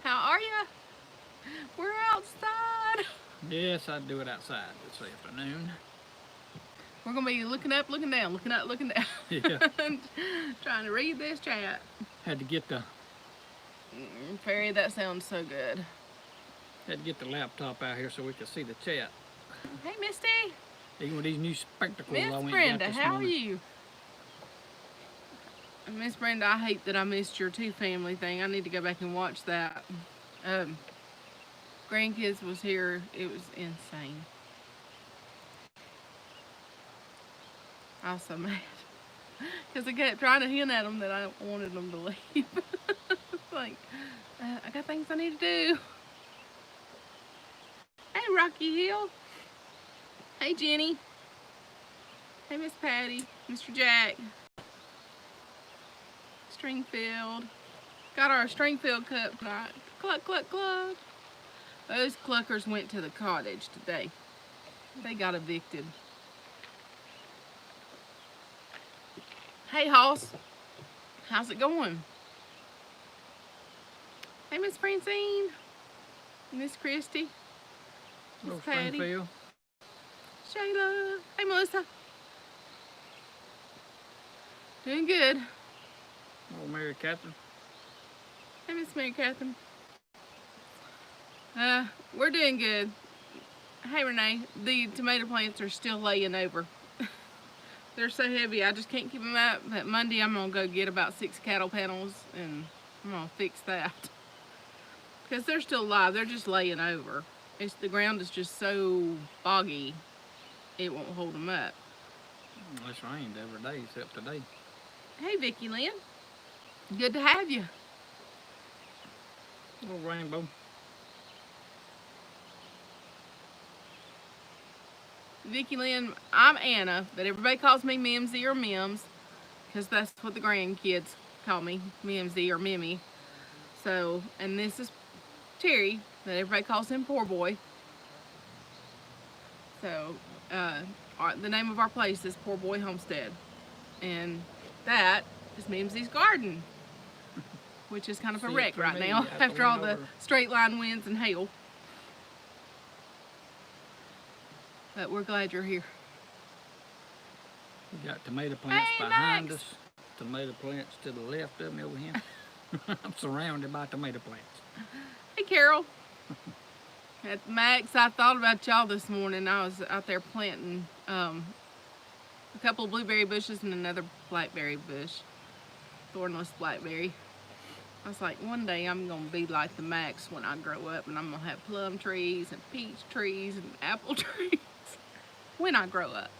How are you? We're outside. Yes, I'd do it outside this afternoon. We're gonna be looking up, looking down, looking up, looking down. Yeah. Trying to read this chat. Had to get the Fairy, that sounds so good. laptop out here so we could see the chat. Hey, Misty. Even with these new spectacles I Miss went Brenda, got this how morning. are you? Miss Brenda, I hate that I missed your two family thing. I need to go back and watch that. Grandkids was here. It was insane. I was so mad. Because I kept trying to hint at them that I wanted them to leave. It's like, I got things I need to do. Hey, Rocky Hill. Hey, Jenny. Hey, Miss Patty. Mr. Jack. Stringfield. Got our Stringfield cup tonight. Cluck, cluck, cluck. Those cluckers went to the cottage today. They got evicted. Hey, Hoss. How's it going? Hey, Miss Francine. Miss Christy. Miss Patty. Springfield. Shayla. Hey, Melissa. Doing good. Oh, Mary Catherine. Hey, Miss Mary Catherine. We're doing good. Hey, Renee. The tomato plants are still laying over. They're so heavy, I just can't keep them up. But Monday, I'm going to go get about 6 cattle panels, and I'm going to fix that. Because they're still alive. They're just laying over. The ground is just so boggy, it won't hold them up. It's rained every day except today. Hey, Vicki Lynn. Good to have you. Little rainbow. Vicki Lynn, I'm Anna, but everybody calls me Mimsy or Mims, because that's what the grandkids call me, Mimsy or Mimmy. So, and this is Terry, but everybody calls him PoorBoy. So, the name of our place is PoorBoy Homestead, and that is Mimsy's garden, which is kind of a wreck right now after all the straight line winds and hail. But we're glad you're here. We got tomato plants behind us, tomato plants to the left of me over here. I'm surrounded by tomato plants. Hey, Carol. At Max, I thought about y'all this morning. I was out there planting a couple of blueberry bushes and another blackberry bush, thornless blackberry. I was like, one day I'm going to be like the Max when I grow up, and I'm going to have plum trees and peach trees and apple trees when I grow up.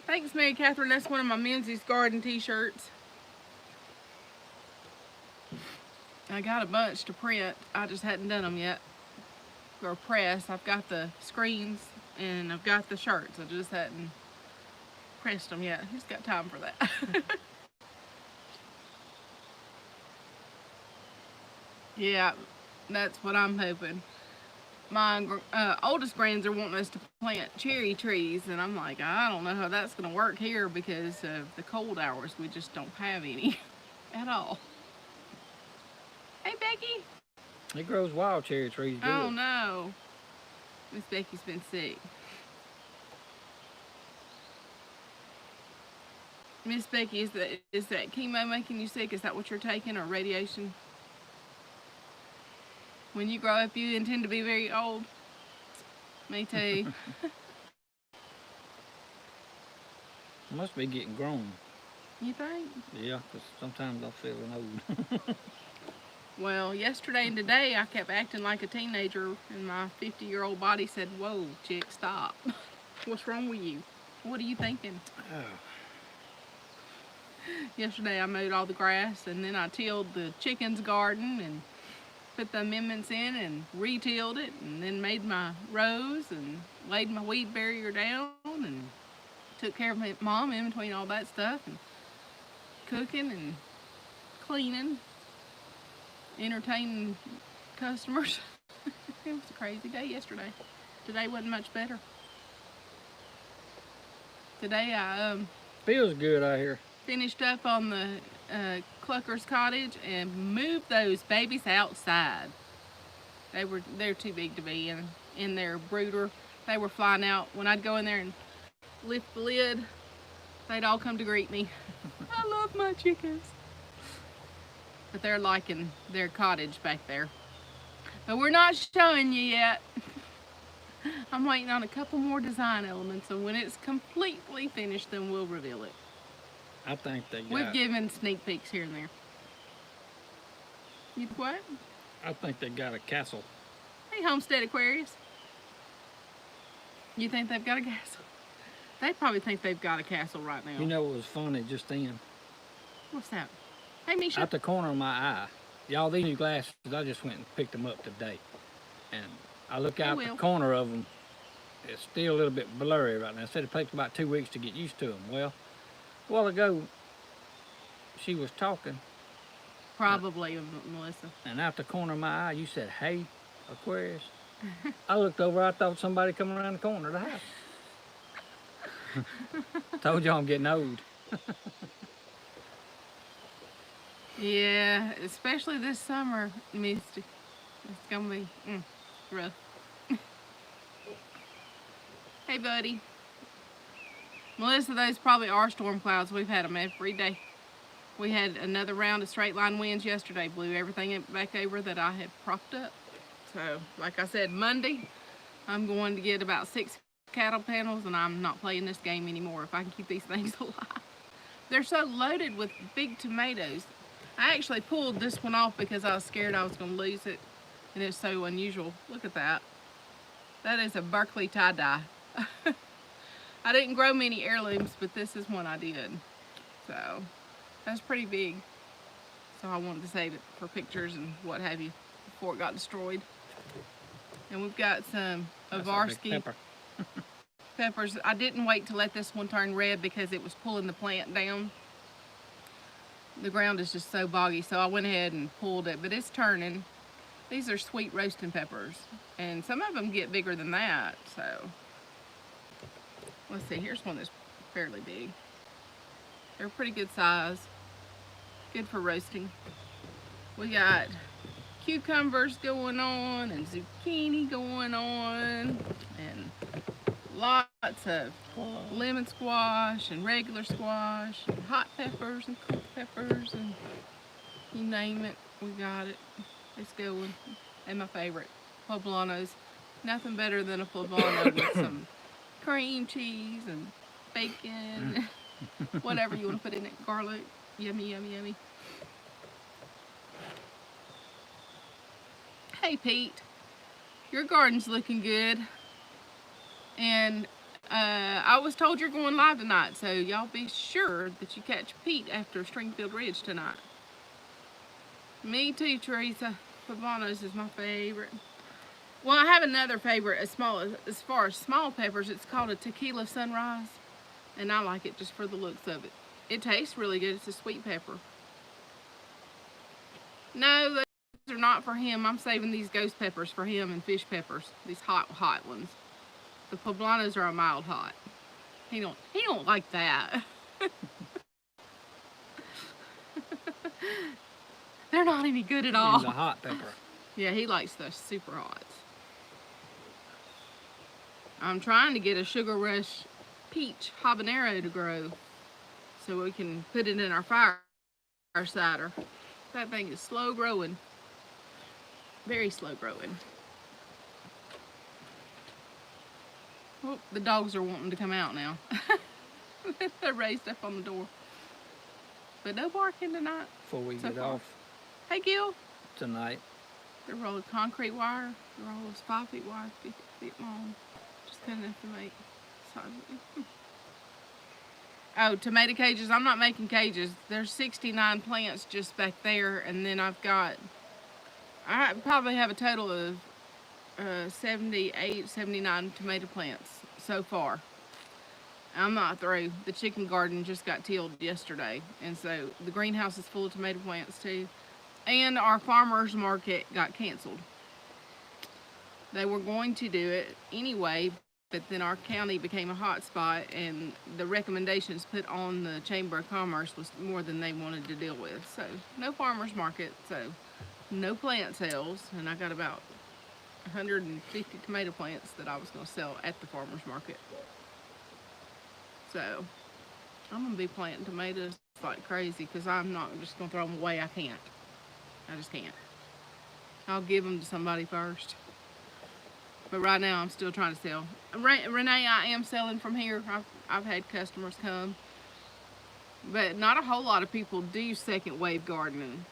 Thanks, Mary Catherine. That's one of my Mimsy's garden t-shirts. I got a bunch to print. I just hadn't done them yet. Or press. I've got the screens and I've got the shirts. I just hadn't pressed them yet. Who's got time for that? Yeah, that's what I'm hoping. My oldest grands are wanting us to plant cherry trees, and I'm like, I don't know how that's going to work here because of the cold hours. We just don't have any at all. Hey, Becky. It grows wild cherry trees good. Oh, no. Miss Becky's been sick. Miss Becky, is that chemo making you sick? Is that what you're taking, or radiation? When you grow up, you intend to be very old. Me too. I must be getting grown. You think? Yeah, because sometimes I'm feeling old. Well, yesterday and today, I kept acting like a teenager, and my 50-year-old body said, whoa, chick, stop. What's wrong with you? What are you thinking? Oh. Yesterday, I mowed all the grass, and then I tilled the chicken's garden, and put the amendments in and re-tilled it, and then made my rows and laid my weed barrier down and took care of my mom in between all that stuff, and cooking and cleaning, entertaining customers. It was a crazy day yesterday. Today wasn't much better. Today I Feels good out here. finished up on the Clucker's cottage and moved those babies outside. They're too big to be in their brooder. They were flying out. When I'd go in there and lift the lid, they'd all come to greet me. I love my chickens. But they're liking their cottage back there. But we're not showing you yet. I'm waiting on a couple more design elements, and when it's completely finished, then we'll reveal it. I think they got... We've given sneak peeks here and there. You what? I think they got a castle. Hey, Homestead Aquarius. You think they've got a castle? They probably think they've got a castle right now. You know what was funny just then? What's that? Hey, Misha. At the corner of my eye. Y'all, these new glasses, I just went and picked them up today. And I look out the corner of them. It's still a little bit blurry right now. I said it takes about 2 weeks to get used to them. Well, a while ago, she was talking. Probably, Melissa. And out the corner of my eye, you said, hey, Aquarius. I looked over, I thought somebody coming around the corner of the house. Told y'all I'm getting old. Yeah, especially this summer, Misty. It's gonna be rough. Hey, buddy. Melissa, those probably are storm clouds. We've had them every day. We had another round of straight line winds yesterday. Blew everything back over that I had propped up. So, like I said, Monday, I'm going to get about 6 cattle panels, and I'm not playing this game anymore if I can keep these things alive. They're so loaded with big tomatoes. I actually pulled this one off because I was scared I was going to lose it, and it's so unusual. Look at that. That is a Berkeley tie-dye. I didn't grow many heirlooms, but this is one I did. So, that's pretty big. So I wanted to save it for pictures and what have you before it got destroyed. And we've got some Avarsky peppers. I didn't wait to let this one turn red because it was pulling the plant down. The ground is just so boggy, so I went ahead and pulled it, but it's turning. These are sweet roasting peppers, and some of them get bigger than that, so. Let's see, here's one that's fairly big. They're pretty good size. Good for roasting. We got cucumbers going on and zucchini going on and lots of lemon squash and regular squash and hot peppers and cooked peppers and you name it, we got it. It's going. And my favorite, poblanos. Nothing better than a poblano with some cream cheese and bacon, whatever you want to put in it, garlic. Yummy, yummy, yummy. Hey Pete, your garden's looking good. And I was told you're going live tonight, so y'all be sure that you catch Pete after Stringfield Ridge tonight. Me too, Teresa. Poblanos is my favorite. Well, I have another favorite as far as small peppers. It's called a Tequila Sunrise, and I like it just for the looks of it. It tastes really good. It's a sweet pepper. No, those are not for him. I'm saving these ghost peppers for him and fish peppers. These hot ones. The poblanos are a mild hot. He don't like that. They're not any good at all. He's a hot pepper. Yeah, he likes the super hots. I'm trying to get a Sugar Rush peach habanero to grow so we can put it in our fire cider. That thing is slow growing. Very slow growing. Oh, the dogs are wanting to come out now. They're raised up on the door. But no barking tonight. Before we get off Hey, Gil. tonight. They're rolled concrete wire. They're all 5 feet wide, 50 feet long. Just good enough to make size. Oh, tomato cages. I'm not making cages. There's 69 plants just back there, and then I probably have a total of 78, 79 tomato plants so far. I'm not through. The chicken garden just got tilled yesterday, and so the greenhouse is full of tomato plants too. And our farmer's market got canceled. They were going to do it anyway, but then our county became a hot spot, and the recommendations put on the Chamber of Commerce was more than they wanted to deal with. So no farmers market, so no plant sales, and I got about 150 tomato plants that I was going to sell at the farmers market. So I'm going to be planting tomatoes like crazy, because I'm not just going to throw them away. I can't. I just can't. I'll give them to somebody first. But right now I'm still trying to sell. Renee, I am selling from here. I've had customers come. But not a whole lot of people do second wave gardening.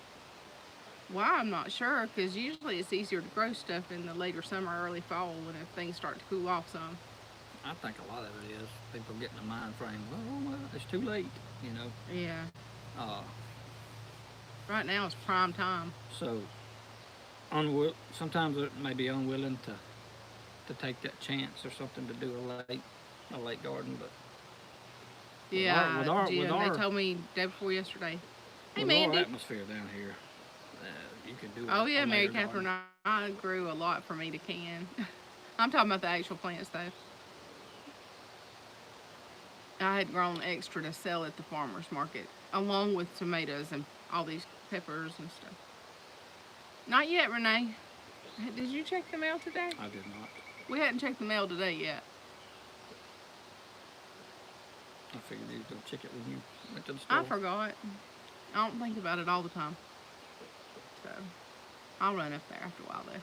Why, I'm not sure, because usually it's easier to grow stuff in the later summer, early fall, when things start to cool off some. I think a lot of it is people getting the mind frame, well, it's too late, you know. Yeah. Uh, right now it's prime time. So, sometimes it may be unwilling to take that chance or something to do a late garden, but yeah, they told me day before yesterday. Hey, with Mandy. our atmosphere down here, you can do. Oh yeah, Mary Catherine, I grew a lot for me to can. I'm talking about the actual plants though. I had grown extra to sell at the farmer's market, along with tomatoes and all these peppers and stuff. Not yet, Renee. Did you check the mail today? I did not. We hadn't checked the mail today yet. I figured you was going to check it when you went to the store. I forgot. I don't think about it all the time. So, I'll run up there after a while though.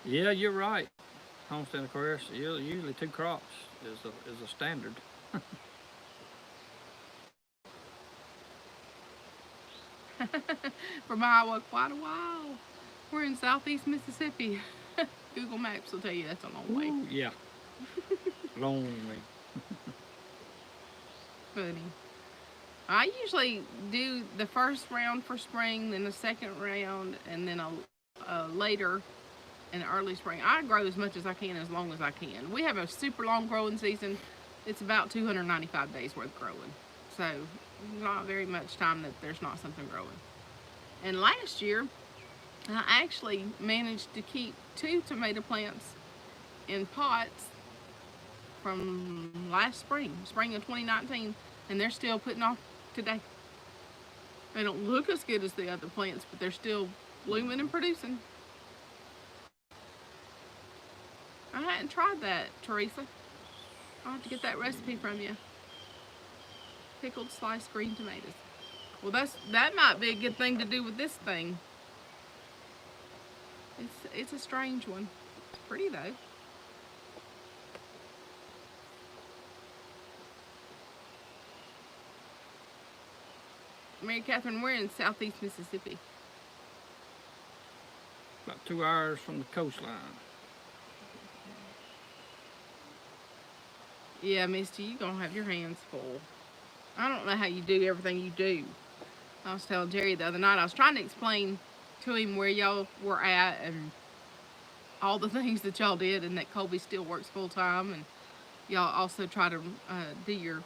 Yeah, you're right. Homestead, of course, usually 2 crops is a standard. From Iowa, quite a while. We're in southeast Mississippi. Google Maps will tell you that's a long way. Ooh, yeah. Long way. Funny. I usually do the first round for spring, then the second round, and then a later in early spring. I grow as much as I can, as long as I can. We have a super long growing season. It's about 295 days worth growing. So not very much time that there's not something growing. And last year, I actually managed to keep 2 tomato plants in pots from last spring of 2019, and they're still putting off today. They don't look as good as the other plants, but they're still blooming and producing. I hadn't tried that, Teresa. I'll have to get that recipe from you. Pickled sliced green tomatoes. Well, that might be a good thing to do with this thing. It's a strange one. It's pretty though. Mary Catherine, we're in southeast Mississippi. About 2 hours from the coastline. Yeah, Misty, you're gonna have your hands full. I don't know how you do everything you do. I was telling Jerry the other night, I was trying to explain to him where y'all were at and all the things that y'all did, and that Colby still works full time, and y'all also try to do your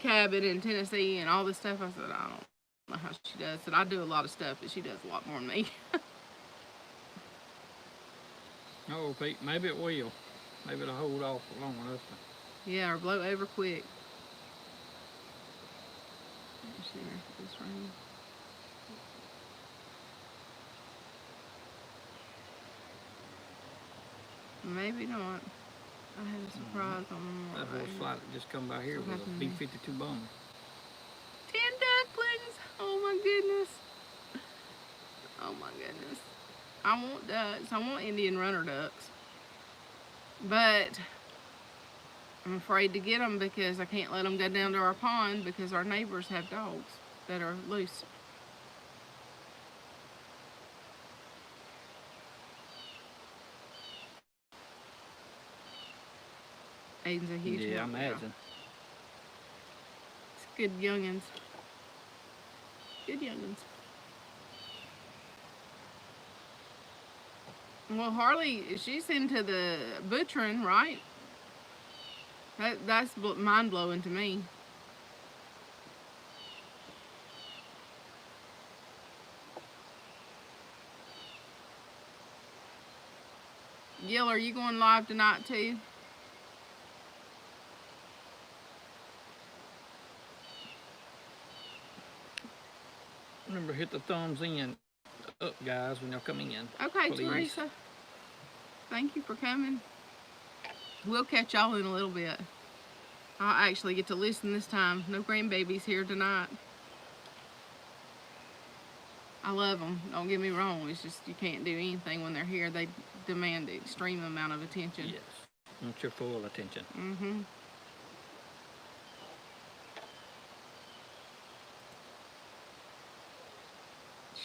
cabin in Tennessee and all this stuff. I said, I don't know how she does. I said, I do a lot of stuff, but she does a lot more than me. Oh, Pete, maybe it will. Maybe it'll hold off long enough. Yeah, or blow over quick. This rain. Maybe not. I had a surprise on them. That horse flight that just come by here was a B-52 bomber. 10 ducklings! Oh my goodness. Oh my goodness. I want ducks. I want Indian runner ducks. But I'm afraid to get them because I can't let them go down to our pond because our neighbors have dogs that are loose. Aiden's a huge Yeah, I help imagine. now. It's good youngins. Good youngins. Well, Harley, she's into the butchering, right? That's mind-blowing to me. Gil, are you going live tonight too? Remember, hit the thumbs in up, guys, when y'all come in. Okay, please. Teresa. Thank you for coming. We'll catch y'all in a little bit. I'll actually get to listen this time. No grandbabies here tonight. I love them. Don't get me wrong. It's just you can't do anything when they're here. They demand an extreme amount of attention. Yes. Want your full attention. Mm-hmm.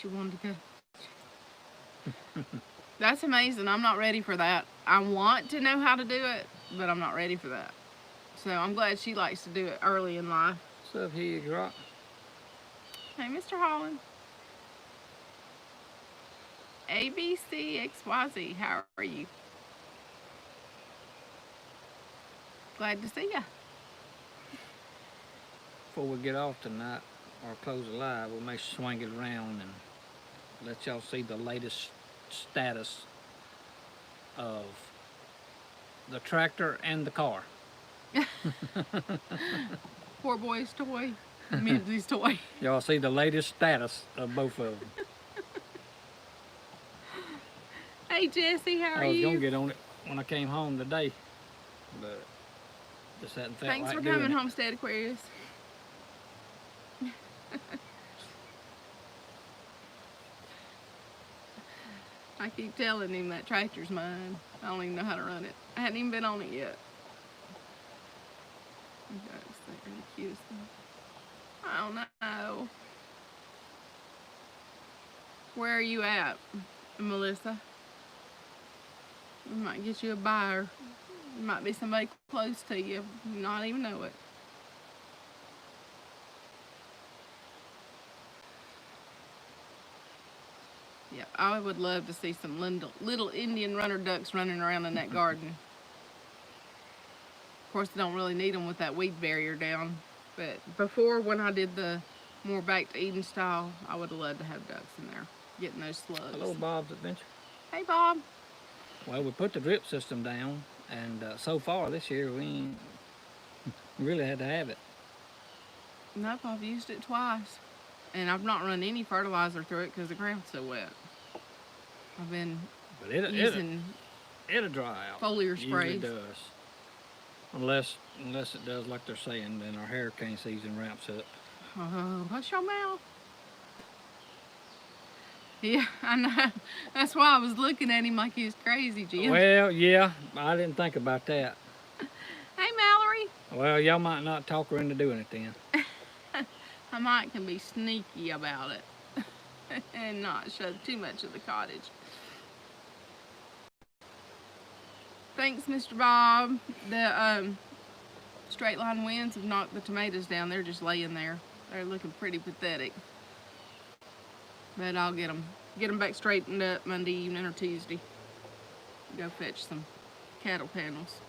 She wanted to go. That's amazing. I'm not ready for that. I want to know how to do it, but I'm not ready for that. So I'm glad she likes to do it early in life. What's up, Higgs Rock? Hey, Mr. Holland. ABCXYZ, how are you? Glad to see ya. Before we get off tonight, or close the live, we may swing it around and let y'all see the latest status of the tractor and the car. PoorBoy's toy, Mimsy's toy. Y'all see the latest status of both of them. Hey Jesse, how are you? I was gonna get on it when I came home today, but just hadn't felt Thanks like for doing coming, it. Homestead Aquarius. I keep telling him that tractor's mine. I don't even know how to run it. I hadn't even been on it yet. Ducks, they're the cutest thing. I don't know. Where are you at, Melissa? We might get you a buyer. There might be somebody close to you, not even know it. Yeah, I would love to see some little Indian runner ducks running around in that garden. Of course, they don't really need them with that weed barrier down. But before, when I did the more back to Eden style, I would have loved to have ducks in there, getting those slugs. Hello, Bob's Adventure. Hey, Bob. Well, we put the drip system down, and so far this year we ain't really had to have it. Nope, I've used it twice. And I've not run any fertilizer through it because the ground's so wet. I've been using it'll dry out. foliar It sprays. usually does. Unless it does like they're saying, then our hurricane season ramps up. Hush your mouth. Yeah, I know. That's why I was looking at him like he was crazy, Jim. Well, yeah, I didn't think about that. Hey, Mallory. Well, y'all might not talk her into doing it then. I might can be sneaky about it and not show too much of the cottage. Thanks, Mr. Bob. The straight line winds have knocked the tomatoes down. They're just laying there. They're looking pretty pathetic. But I'll get them back straightened up Monday evening or Tuesday. Go fetch some cattle panels.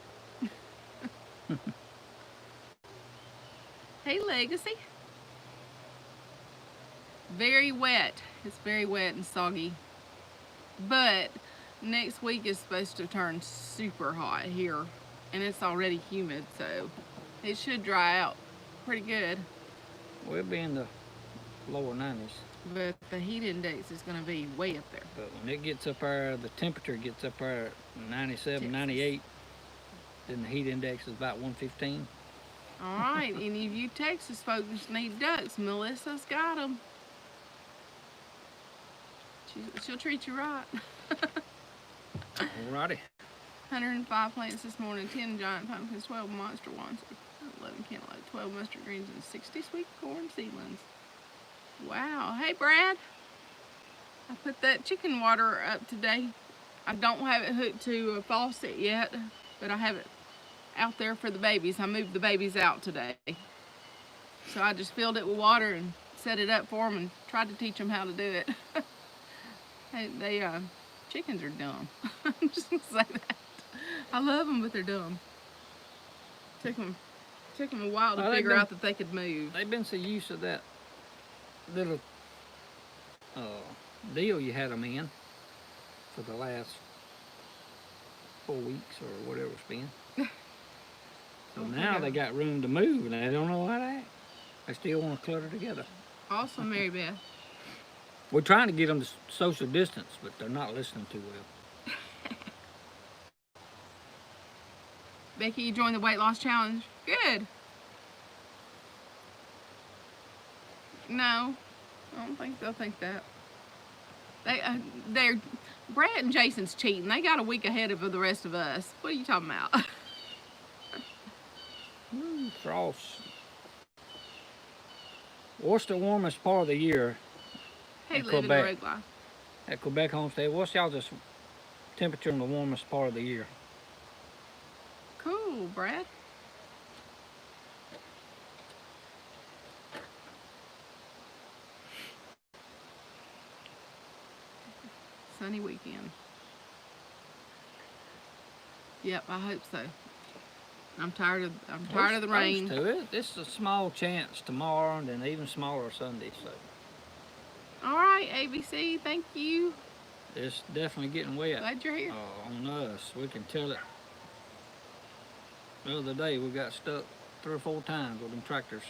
Hey, Legacy. Very wet. It's very wet and soggy. But next week is supposed to turn super hot here. And it's already humid, so it should dry out pretty good. We'll be in the lower 90s. But the heat index is going to be way up there. But when it gets up there, the temperature gets up there at 97, 98, then the heat index is about 115. All right, any of you Texas folks need ducks, Melissa's got them. She'll treat you right. Alrighty. 105 plants this morning, 10 giant pumpkins, 12 monster ones, 11 cantaloupe, 12 mustard greens, and 60 sweet corn seedlings. Wow. Hey, Brad. I put that chicken water up today. I don't have it hooked to a faucet yet, but I have it out there for the babies. I moved the babies out today. So I just filled it with water and set it up for them and tried to teach them how to do it. Chickens are dumb. I'm just gonna say that. I love them, but they're dumb. Took them a while to figure out that they could move. They've been so used to that little deal you had them in for the last 4 weeks or whatever it's been. So Oh, now they got room to move, and they don't know how to act. They still want to clutter together. Awesome, Mary Beth. We're trying to get them to social distance, but they're not listening too well. Becky, you joined the weight loss challenge. Good. No, I don't think they'll think that. They're Brad and Jason's cheating. They got a week ahead of the rest of us. What are you talking about? Frost. What's the warmest part of the year Hey, in living the Quebec? road life. At Quebec Homestead? What's y'all's temperature in the warmest part of the year? Cool, Brad. Sunny weekend. Yep, I hope so. I'm tired of the rain. It's a small chance tomorrow, and then even smaller Sunday. So All right, ABC, thank you. it's definitely getting wet. Glad you're here. On us, we can tell it. The other day we got stuck 3 or 4 times with them tractors.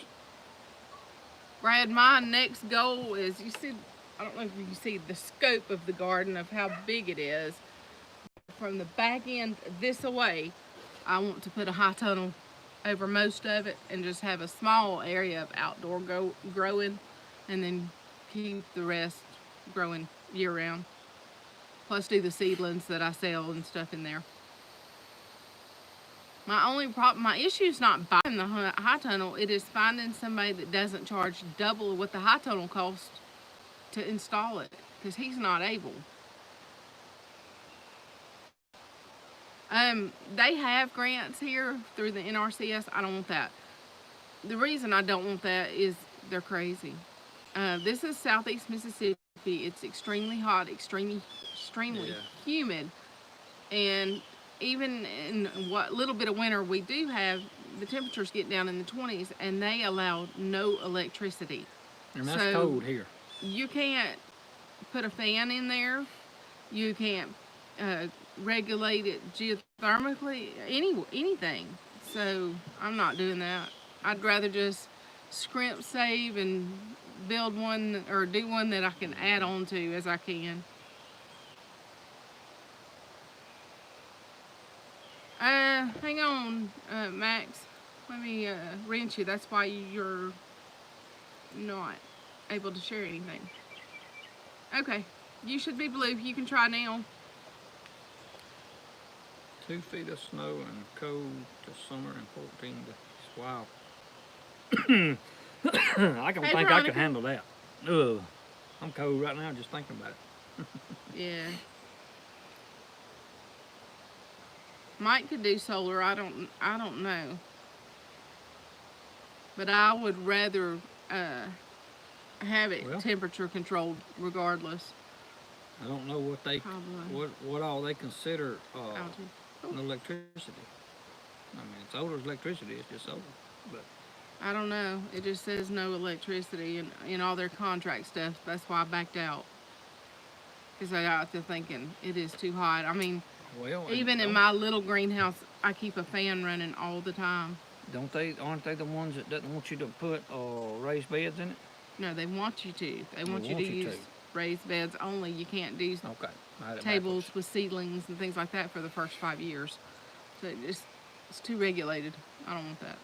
Brad, my next goal is, you see, I don't know if you can see the scope of the garden, of how big it is. From the back end this away, I want to put a high tunnel over most of it and just have a small area of outdoor growing, and then keep the rest growing year round. Plus do the seedlings that I sell and stuff in there. My issue is not buying the high tunnel. It is finding somebody that doesn't charge double what the high tunnel costs to install it, because he's not able. They have grants here through the NRCS. I don't want that. The reason I don't want that is they're crazy. This is southeast Mississippi. It's extremely hot, extremely humid, and even in what little bit of winter we do have, the temperatures get down in the 20s, and they allow no electricity. And that's cold here. You can't put a fan in there. You can't regulate it geothermically, anything. So I'm not doing that. I'd rather just scrimp, save, and build one, or do one that I can add on to as I can. Hang on, Max. Let me wrench you. That's why you're not able to share anything. Okay, you should be blue. You can try now. 2 feet of snow and cold to summer and 14 to wow. I don't think Veronica. I could handle that. Ugh, I'm cold right now just thinking about it. Yeah. Mike could do solar. I don't know. But I would rather have it temperature controlled regardless. I don't know what they what all they consider electricity. I mean, solar's electricity. It's just solar, but I don't know. It just says no electricity in all their contract stuff. That's why I backed out, because I got to thinking it is too hot. I mean, even in my little greenhouse, I keep a fan running all the time. Aren't they the ones that doesn't want you to put raised beds in it? No, they want you to. They want you to use raised beds only. You can't do tables with seedlings and things like that for the first 5 years. So it's too regulated. I don't want that.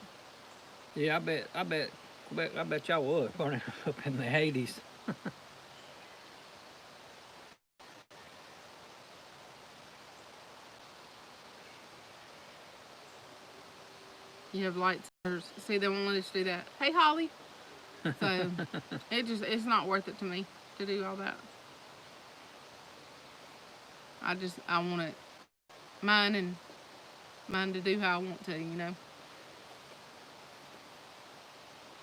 Yeah, I bet y'all would burning up in the 80s. You have lights. See, they won't let us do that. Hey, Holly. So it's not worth it to me to do all that. I want it mine to do how I want to, you know.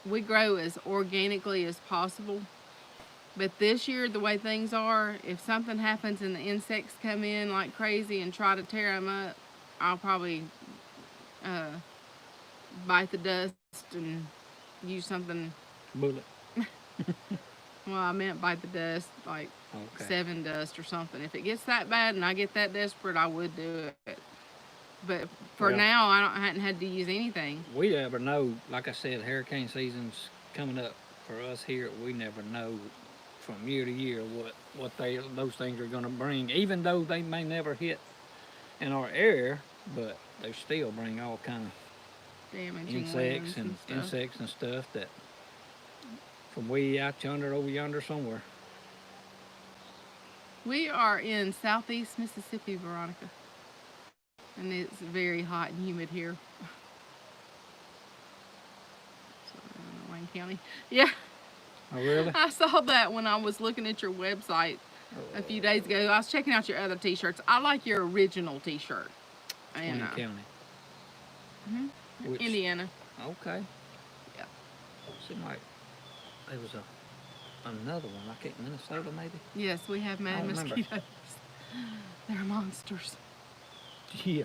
We grow as organically as possible. But this year, the way things are, if something happens and the insects come in like crazy and try to tear them up, I'll probably bite the dust and use something. Bullet. Well, I meant bite the dust, like 7 dust or something. If it gets that bad and I get that desperate, I would do it. But for Well, now, I hadn't had to use anything. we never know. Like I said, hurricane season's coming up for us here. We never know from year to year what those things are going to bring. Even though they may never hit in our area, but they still bring all kind of Damaging insects winds and stuff. stuff that from way out yonder, over yonder somewhere. We are in southeast Mississippi, Veronica, and it's very hot and humid here. So, Wayne County. Yeah, Oh, really? I saw that when I was looking at your website a few days ago. I was checking out your other T-shirts. I like your original T-shirt. Wayne And, County. Which, Indiana. okay. Yeah. Seemed like there was another one. I can't, Minnesota maybe? Yes, we have mad don't remember. mosquitoes. They're monsters. Yeah.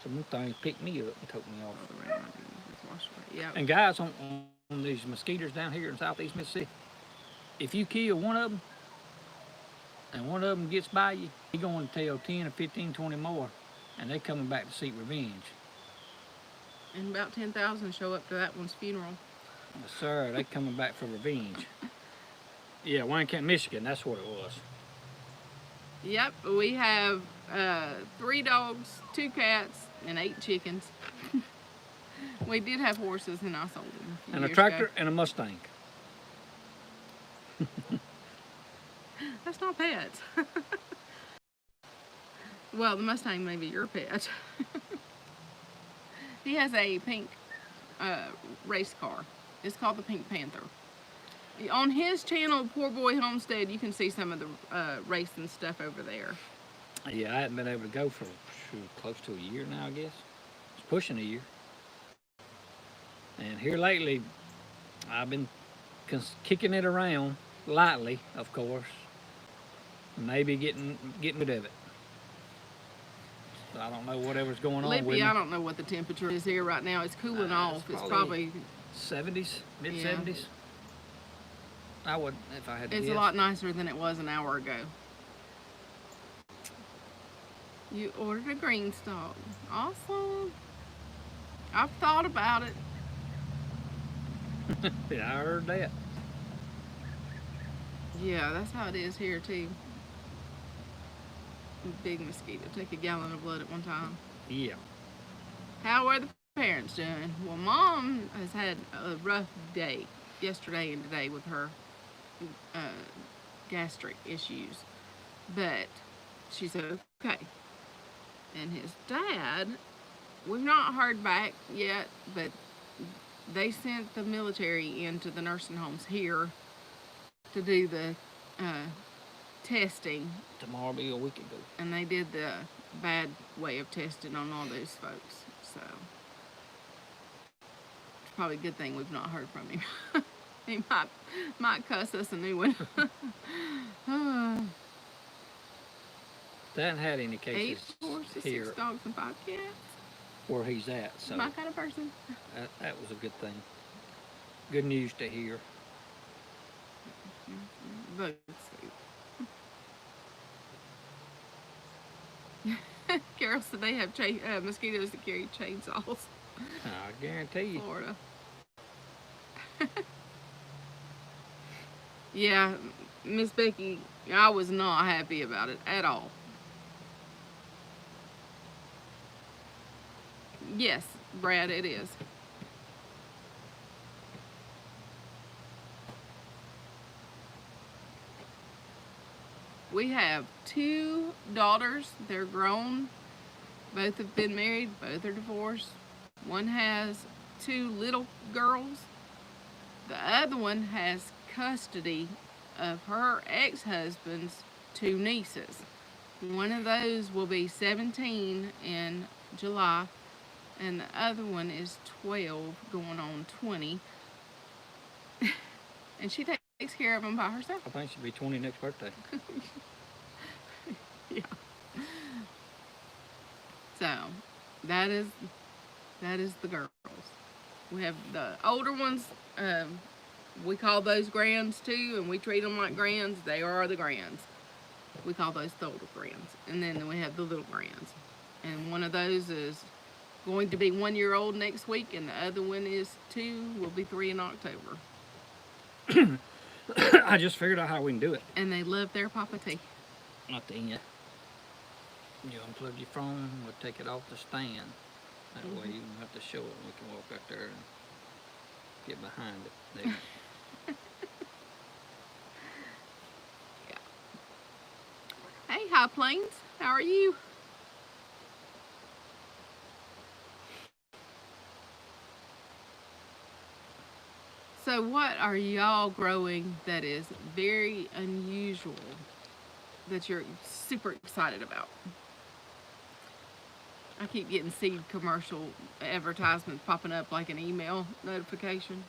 Some things picked me up and took me off. Yeah. And guys, on these mosquitoes down here in southeast Mississippi, if you kill one of them, and one of them gets by you, you're going to tell 10 or 15, 20 more, and they're coming back to seek revenge. And about 10,000 show up to that one's funeral. Yes, sir, they coming back for revenge. Yeah, Wayne County, Michigan, that's what it was. Yep, we have 3 dogs, 2 cats, and 8 chickens. We did have horses, and I sold them. And a tractor and a Mustang. That's not pets. Well, the Mustang may be your pet. He has a pink race car. It's called the Pink Panther. On his channel, PoorBoy Homestead, you can see some of the racing stuff over there. Yeah, I haven't been able to go for close to a year now, I guess. It's pushing a year. And here lately, I've been kicking it around lightly, of course. Maybe getting rid of it. I don't know whatever's going on with me. I don't know what the temperature is here right now. It's cooling off. It's probably 70s, mid-70s. I would, if I had to guess. It's a lot nicer than it was an hour ago. You ordered a green stalk. Awesome. I've thought about it. Yeah, I heard that. Yeah, that's how it is here too. Big mosquito. Take a gallon of blood at one time. Yeah. How are the parents doing? Well, Mom has had a rough day yesterday and today with her gastric issues, but she's okay. And his dad, we've not heard back yet, but they sent the military into the nursing homes here to do the testing. Tomorrow will be a week ago. And they did the bad way of testing on all those folks. So it's probably a good thing we've not heard from him. He might cuss us a new one. They haven't had any 8 cases horses, here 6 dogs, and 5 cats. where he's at, so My kind of person. that was a good thing. Good news to hear. But Carol said they have mosquitoes that carry chainsaws. I guarantee you. Florida. Yeah, Miss Becky, I was not happy about it at all. Yes, Brad, it is. We have 2 daughters. They're grown. Both have been married. Both are divorced. One has 2 little girls. The other one has custody of her ex-husband's 2 nieces. One of those will be 17 in July, and the other one is 12, going on 20. And she takes care of them by herself. I think she'll be 20 next birthday. Yeah. So, that is the girls. We have the older ones. We call those grands too, and we treat them like grands. They are the grands. We call those the older grands. And then we have the little grands. And one of those is going to be 1 year old next week, and the other one is 2, will be 3 in October. I just figured out how we can do it. And they love their Papa tea. Not the end. You unplug your phone, we'll take it off the stand. That way you don't have to show it. We can walk out there and get behind it. There. Yeah. Hey, High Plains, how are you? So what are y'all growing that is very unusual that you're super excited about? I keep getting seed commercial advertisements popping up like an email notification.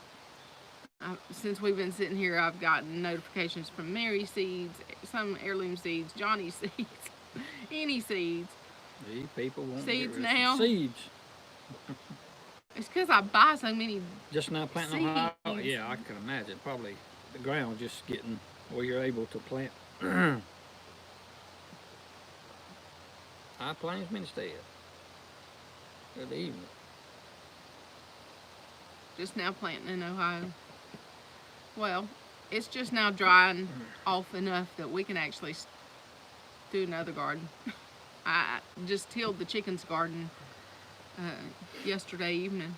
Since we've been sitting here, I've gotten notifications from Mary Seeds, some heirloom seeds, Johnny Seeds, any seeds. These people want seeds to now. Seeds. It's because I buy so many. Just now planting Ohio? Yeah, I can imagine. Probably the ground just getting where you're able to plant. High Plains Homestead. Good evening. Just now planting in Ohio. Well, it's just now drying off enough that we can actually do another garden. I just tilled the chickens' garden yesterday evening.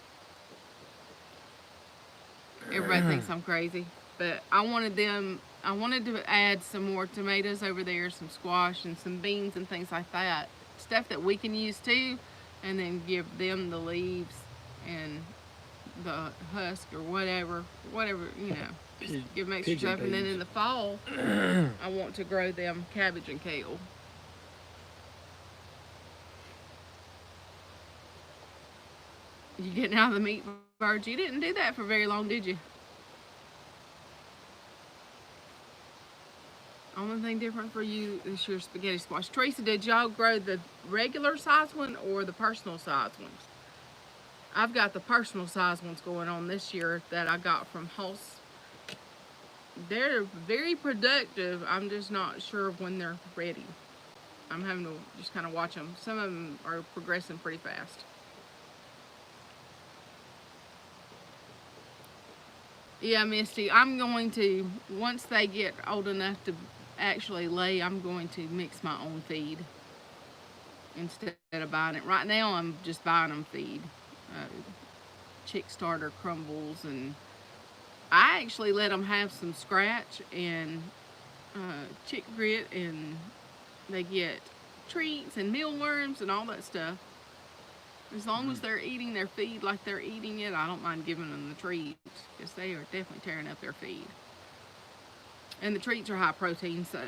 Everybody thinks I'm crazy, but I wanted to add some more tomatoes over there, some squash and some beans and things like that. Stuff that we can use too, and then give them the leaves and the husk or whatever, you know, just give them extra stuff. And then in the fall, I want to grow them cabbage and kale. You getting out of the meat birds? You didn't do that for very long, did you? Only thing different for you is your spaghetti squash. Teresa, did y'all grow the regular size one or the personal size ones? I've got the personal size ones going on this year that I got from House. They're very productive. I'm just not sure when they're ready. I'm having to just kind of watch them. Some of them are progressing pretty fast. Yeah, Misty, I'm going to, once they get old enough to actually lay, I'm going to mix my own feed instead of buying it. Right now, I'm just buying them feed. Chick starter crumbles, and I actually let them have some scratch and chick grit, and they get treats and mealworms and all that stuff. As long as they're eating their feed like they're eating it, I don't mind giving them the treats, because they are definitely tearing up their feed. And the treats are high protein, so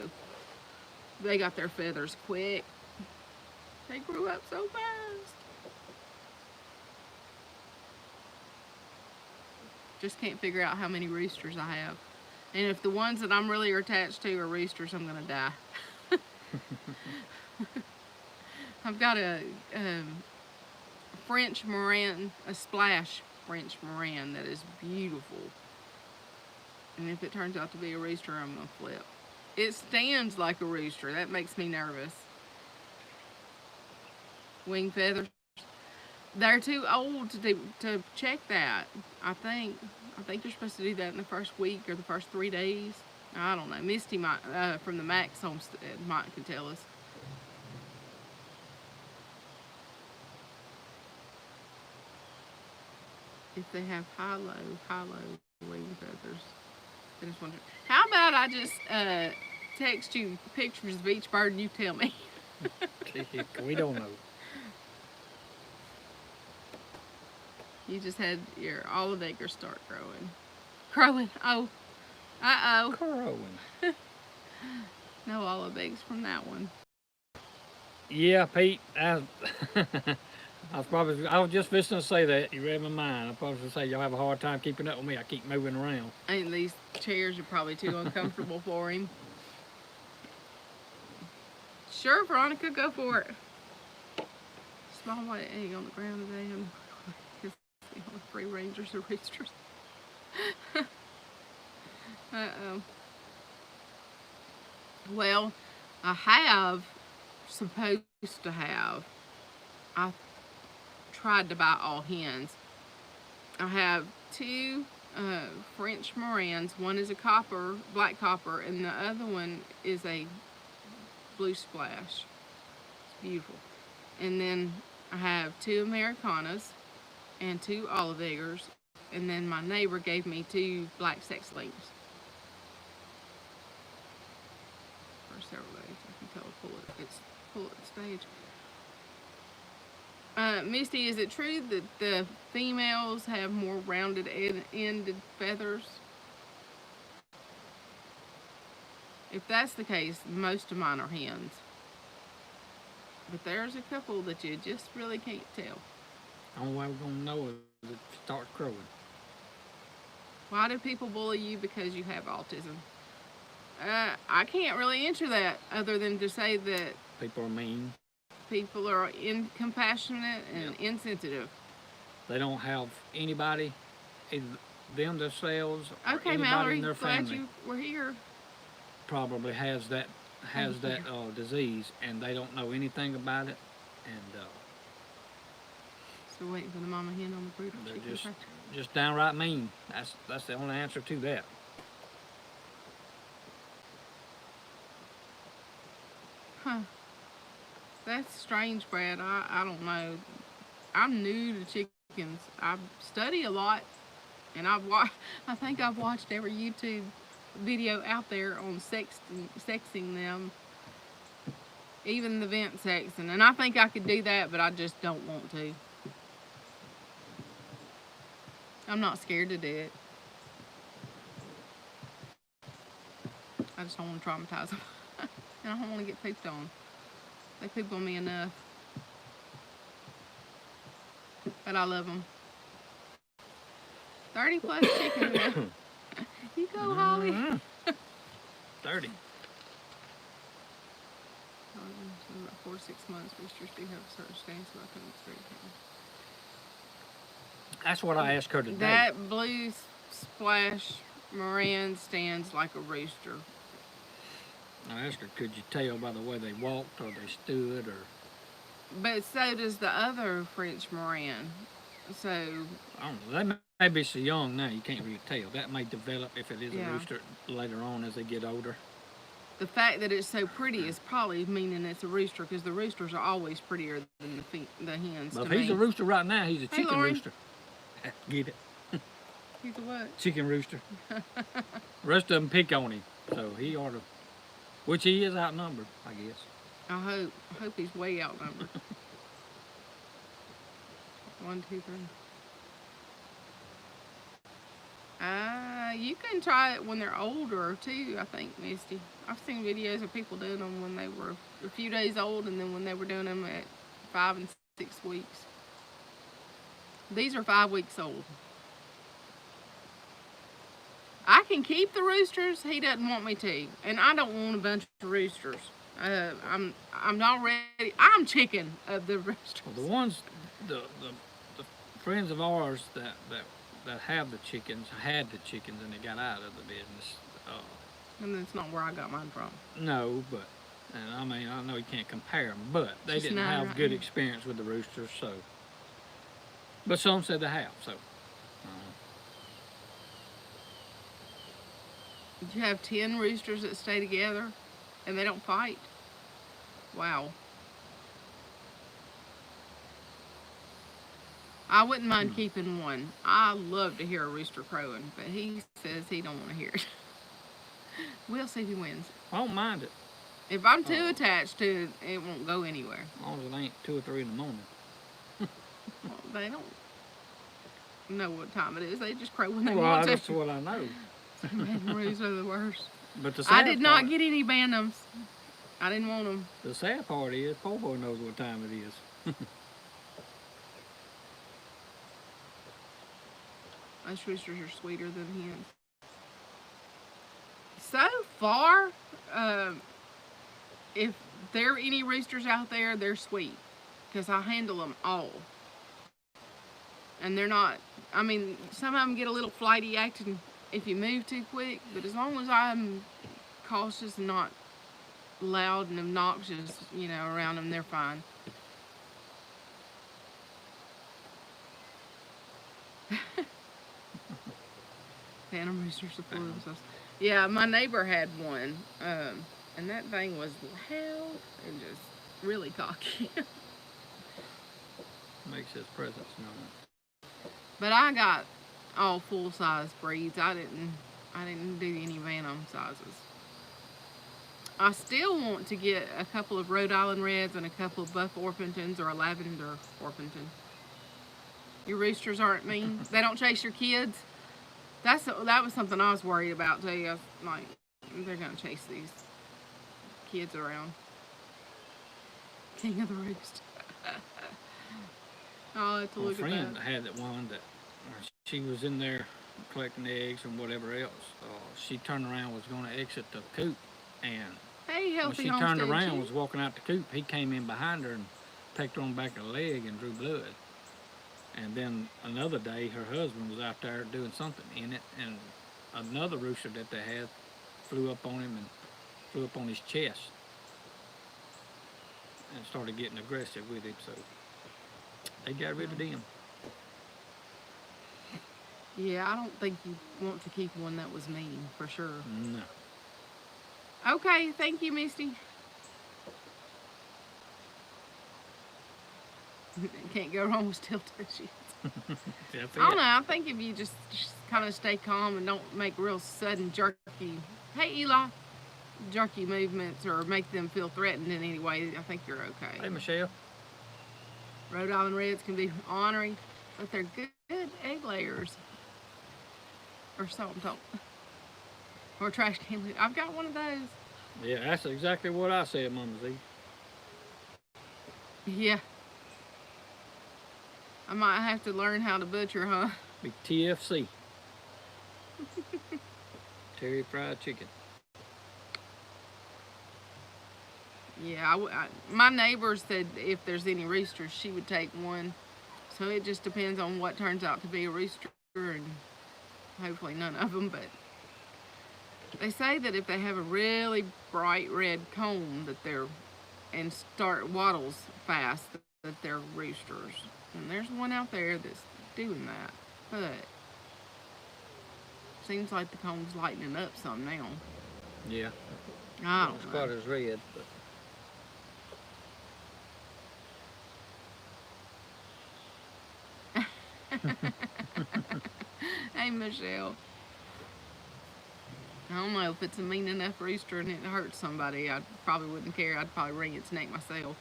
they got their feathers quick. They grew up so fast. Just can't figure out how many roosters I have. And if the ones that I'm really attached to are roosters, I'm going to die. I've got a French Moran, a splash French Moran that is beautiful. And if it turns out to be a rooster, I'm going to flip. It stands like a rooster. That makes me nervous. Wing feathers. They're too old to check that. I think you're supposed to do that in the first week or the first 3 days. I don't know. Misty might, from the Max Homestead, might can tell us. If they have high-low wing feathers. I just wonder. How about I just text you pictures of each bird and you tell me? We don't know. You just had your olive acre start growing. Crowing. Oh. Uh-oh. Crowing. No olive eggs from that one. Yeah, Pete. I was just fixing to say that. You read my mind. I was probably going to say y'all have a hard time keeping up with me. I keep moving around. And these chairs are probably too uncomfortable for him. Sure, Veronica, go for it. Small white egg on the ground today. I'm free rangers or roosters. Uh-oh. Well, I have supposed to have I tried to buy all hens. I have two French Morans. One is a black copper, and the other one is a blue splash. It's beautiful. And then I have two Americanas and two olive eggers, and then my neighbor gave me two black sex lings. For several days, I can tell it's pull at the stage. Misty, is it true that the females have more rounded ended feathers? If that's the case, most of mine are hens. But there's a couple that you just really can't tell. The only way we're going to know is if it starts crowing. Why do people bully you because you have autism? I can't really answer that other than to say that People are mean. People are incompassionate and insensitive. They don't have anybody, either them themselves or Okay, anybody Mallory, in their glad family you were here. probably has that disease, and they don't know anything about it, and So waiting for the mama hen on the brood. they're just downright mean. That's the only answer to that. Huh. That's strange, Brad. I don't know. I'm new to chickens. I study a lot, and I think I've watched every YouTube video out there on sexing them, even the vent sexing. And I think I could do that, but I just don't want to. I'm not scared to do it. I just don't want to traumatize them. And I don't want to get pooped on. They poop on me enough. But I love them. 30 plus chickens. You go, Holly. 30. About 4 to 6 months, roosters do have a certain stance, so I couldn't expect them. That's what I asked her today. That blue splash Moran stands like a rooster. I asked her, could you tell by the way they walked or they stood or... But so does the other French Moran. So... I don't know. They may be so young now, you can't really tell. That may develop if it is a rooster later on as they get older. The fact that it's so pretty is probably meaning it's a rooster, because the roosters are always prettier than the hens. But if he's a rooster right now, he's a chicken Lauren. rooster. Get it? He's a what? Chicken rooster. The rest of them pick on him, so he ought to... Which he is outnumbered, I guess. I hope he's way outnumbered. 1, 2, 3. You can try it when they're older too, I think, Misty. I've seen videos of people doing them when they were a few days old, and then when they were doing them at 5 and 6 weeks. These are 5 weeks old. I can keep the roosters. He doesn't want me to, and I don't want a bunch of roosters. I'm not ready. I'm chicken of the roosters. Well, the ones, the friends of ours that have the chickens had the chickens and they got out of the business. And that's not where I got mine from. No, but and I mean I know you can't compare them, but they Just didn't have right good here. experience with the roosters, so. But some said they have, so. You have 10 roosters that stay together and they don't fight? Wow. I wouldn't mind keeping one. I love to hear a rooster crowing, but he says he don't want to hear it. We'll see who wins. I don't mind it. If I'm too attached to it, it won't go anywhere. As long as it ain't 2 or 3 in the morning. Well, they don't know what time it is. They just crow when they Well, want to. that's what I know. Memories are the worst. But the I sad did not part, get any Bantams. I didn't want them. the sad part is, PoorBoy knows what time it is. Those roosters are sweeter than hens. So far, if there are any roosters out there, they're sweet, because I handle them all. And they're not, I mean, some of them get a little flighty acting if you move too quick, but as long as I'm cautious and not loud and obnoxious, you know, around them, they're fine. Tandem roosters to fool themselves. Yeah, my neighbor had one, and that thing was loud and just really cocky. Makes his presence known. But I got all full size breeds. I didn't do any Bantam sizes. I still want to get a couple of Rhode Island Reds and a couple of Buff Orpingtons or a Lavender Orpington. Your roosters aren't mean. They don't chase your kids. That was something I was worried about too. I was like, they're gonna chase these kids around. King of the Roost. I'll have to look at that. My friend had that one that she was in there collecting eggs and whatever else. She turned around, was going to exit the coop, and hey, when she turned around, was walking out the coop, he came in behind her and pecked her on the back of the leg and drew blood. And then another day, her husband was out there doing something in it, and another rooster that they had flew up on him and flew up on his chest and started getting aggressive with him. So they got rid of them. Yeah, I don't think you want to keep one that was mean, for sure. No. Okay, thank you, Misty. Can't go wrong with steel toe shoes. I don't know, I think if you just kind of stay calm and don't make real sudden jerky, hey Eli, jerky movements or make them feel threatened in any way, I think you're okay. Hey, Michelle. Rhode Island Reds can be ornery, but they're good egg layers. Or so I'm told. Or trash can lid. I've got one of those. Yeah, that's exactly what I said, Mama Z. Yeah. I might have to learn how to butcher, huh? Be TFC. Terry Fried Chicken. Yeah, my neighbor said if there's any roosters, she would take one. So it just depends on what turns out to be a rooster, and hopefully none of them. But they say that if they have a really bright red comb and start waddles fast, that they're roosters. And there's one out there that's doing that. But seems like the comb's lightening up some now. Yeah. I don't It's know. quite as red, but Hey, Michelle. I don't know if it's a mean enough rooster and it hurts somebody. I probably wouldn't care. I'd probably wring its neck myself.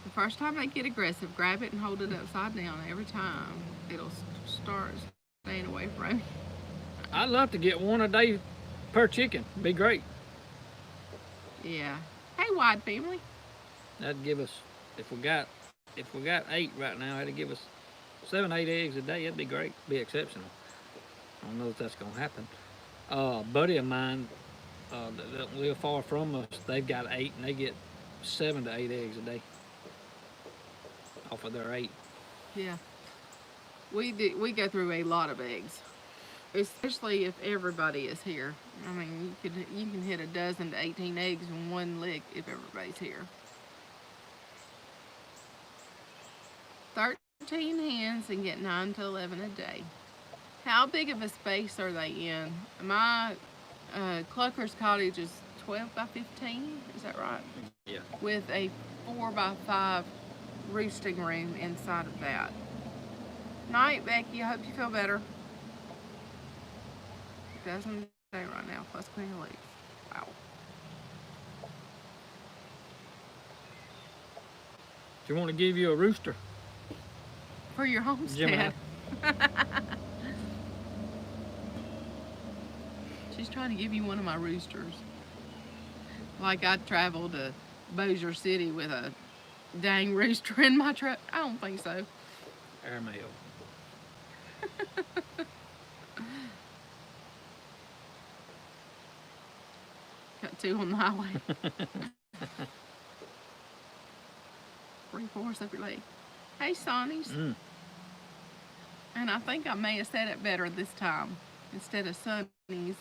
The first time they get aggressive, grab it and hold it upside down. Every time, it'll start staying away from you. I'd love to get one a day per chicken. Be great. Yeah. Hey, Wide family. That'd give us, if we got 8 right now, that'd give us 7, 8 eggs a day. That'd be great. Be exceptional. I don't know if that's gonna happen. A buddy of mine that don't live far from us, they've got 8 and they get 7 to 8 eggs a day off of their 8. Yeah. We go through a lot of eggs, especially if everybody is here. I mean, you can hit a dozen to 18 eggs in one lick if everybody's here. 13 hens and get 9 to 11 a day. How big of a space are they in? My Clucker's cottage is 12 by 15. Is that right? Yeah. With a 4 by 5 roosting room inside of that. Night, Becky. I hope you feel better. Doesn't day right now, plus clean your legs. Wow. Do you want to give you a rooster? For your homestead. Gemini. She's trying to give you one of my roosters. Like I traveled to Bossier City with a dang rooster in my truck. I don't think so. Airmail. Got 2 on the highway. 3/4 of your leg. Hey, Sonny's. And I think I may have said it better this time. Instead of Sonny's,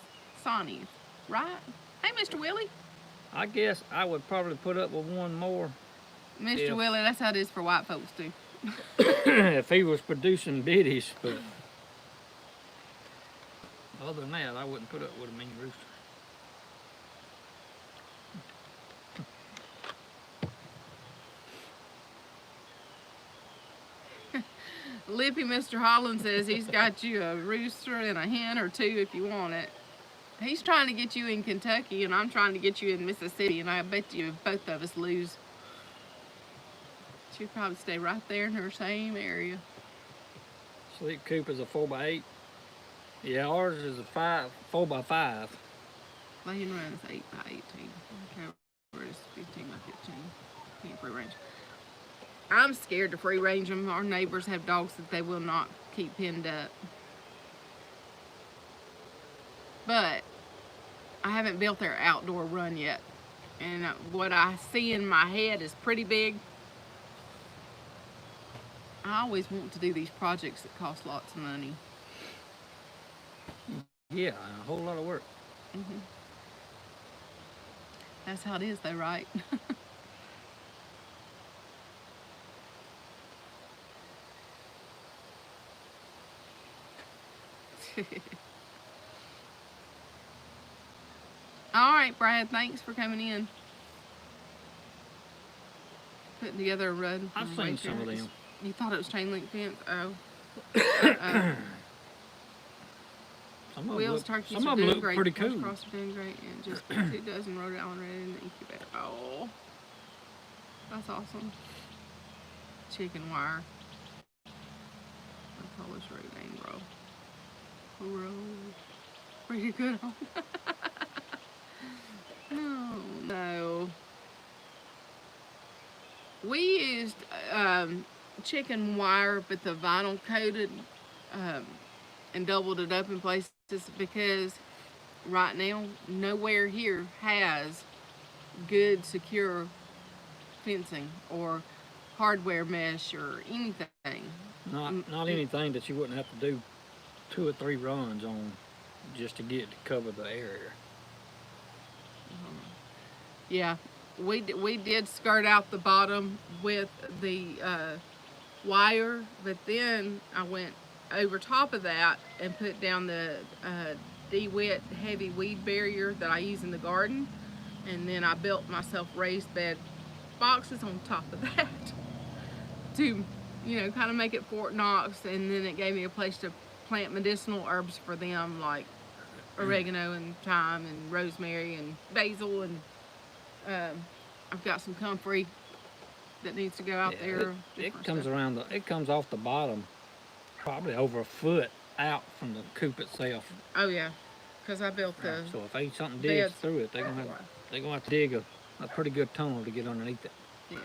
Sonny's. Right? Hey, Mr. Willie. I guess I would probably put up with one more Mr. Willie, that's how it is for white folks too. if he was producing biddies, but other than that, I wouldn't put up with a mean rooster. Lippy Mr. Holland says he's got you a rooster and a hen or two if you want it. He's trying to get you in Kentucky and I'm trying to get you in Mississippi, and I bet you if both of us lose, she'll probably stay right there in her same area. Sleep coop is a 4x8. Yeah, ours is a 4x5. Laying run is 8x18. Cover is 15x15. Can't free range. I'm scared to free range them. Our neighbors have dogs that they will not keep pinned up. But I haven't built their outdoor run yet. And what I see in my head is pretty big. I always want to do these projects that cost lots of money. Yeah, a whole lot of work. Mm-hmm. That's how it is though, right? All right, Brad, thanks for coming in. Putting together a run. I've seen some of them. You thought it was chain link fence? Oh. Wheels, turkeys some are of them doing look great. pretty cool. Cross are doing great, and just 2 dozen Rhode Island Red in the incubator. Oh, that's awesome. Chicken wire. What color's road name, bro? Road. Pretty good on. Oh no. We used chicken wire, but the vinyl coated, and doubled it up in places because right now nowhere here has good secure fencing or hardware mesh or anything. Not anything that you wouldn't have to do 2 or 3 runs on just to get to cover the area. Yeah, we did skirt out the bottom with the wire, but then I went over top of that and put down the de-wet heavy weed barrier that I use in the garden, and then I built myself raised bed boxes on top of that to, kind of make it Fort Knox, and then it gave me a place to plant medicinal herbs for them like oregano and thyme and rosemary and basil, and I've got some comfrey that needs to go out there. It comes around it comes off the bottom probably over a foot out from the coop itself. Oh yeah, because I built the so if something digs through it, they're gonna have to dig a pretty good tunnel to get underneath it. Yeah.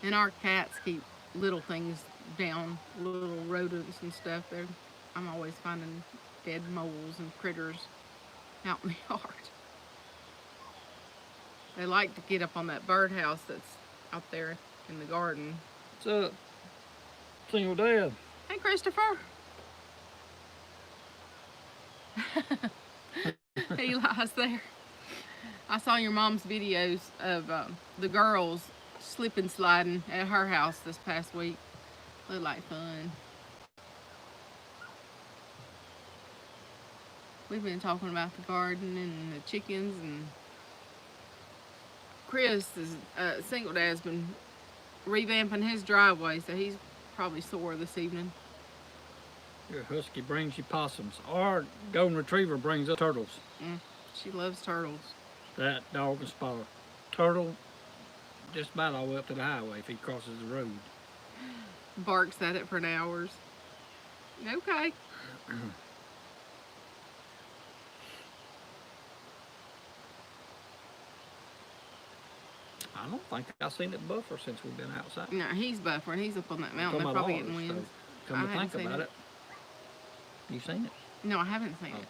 And our cats keep little things down, little rodents and stuff. I'm always finding dead moles and critters out in the yard. They like to get up on that birdhouse that's out there in the garden. What's up, single dad? Hey, Christopher. Eli's there. I saw your mom's videos of the girls slip and sliding at her house this past week. Looked like fun. We've been talking about the garden and the chickens, and Chris, single dad's been revamping his driveway, so he's probably sore this evening. Your husky brings you possums. Our golden retriever brings us turtles. She loves turtles. That dog can spot a turtle just about all the way up to the highway if he crosses the road. Barks at it for hours. Okay. I don't think I've seen it buffer since we've been outside. No, he's buffering. He's up on that mountain. They're probably getting winds. Come to think about it. You seen it? No, I haven't seen it.